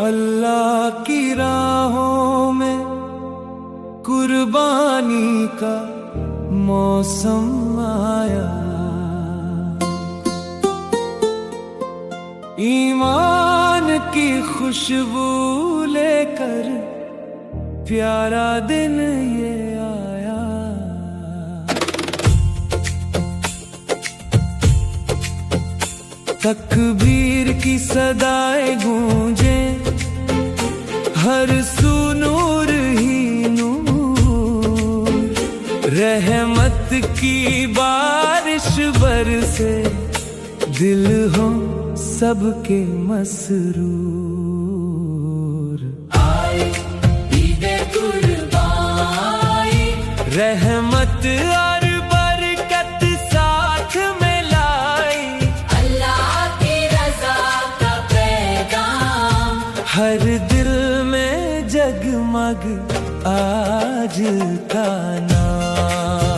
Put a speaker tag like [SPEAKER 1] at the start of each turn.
[SPEAKER 1] अल्लाह की राहों में कुर्बानी का मौसम आया, ईमान की खुशबू लेकर प्यारा दिन ये आया। तकबीर की सदाएं गूंजे, हर सू नूर ही नूर, रहमत की बारिश बरसे, दिल हो सबके मसरूर। आए ईदे कुर्बानी, रहमत और बरकत साथ में लाई, अल्लाह की रज़ा का पैगाम हर दिल में जगमग आज का नाम।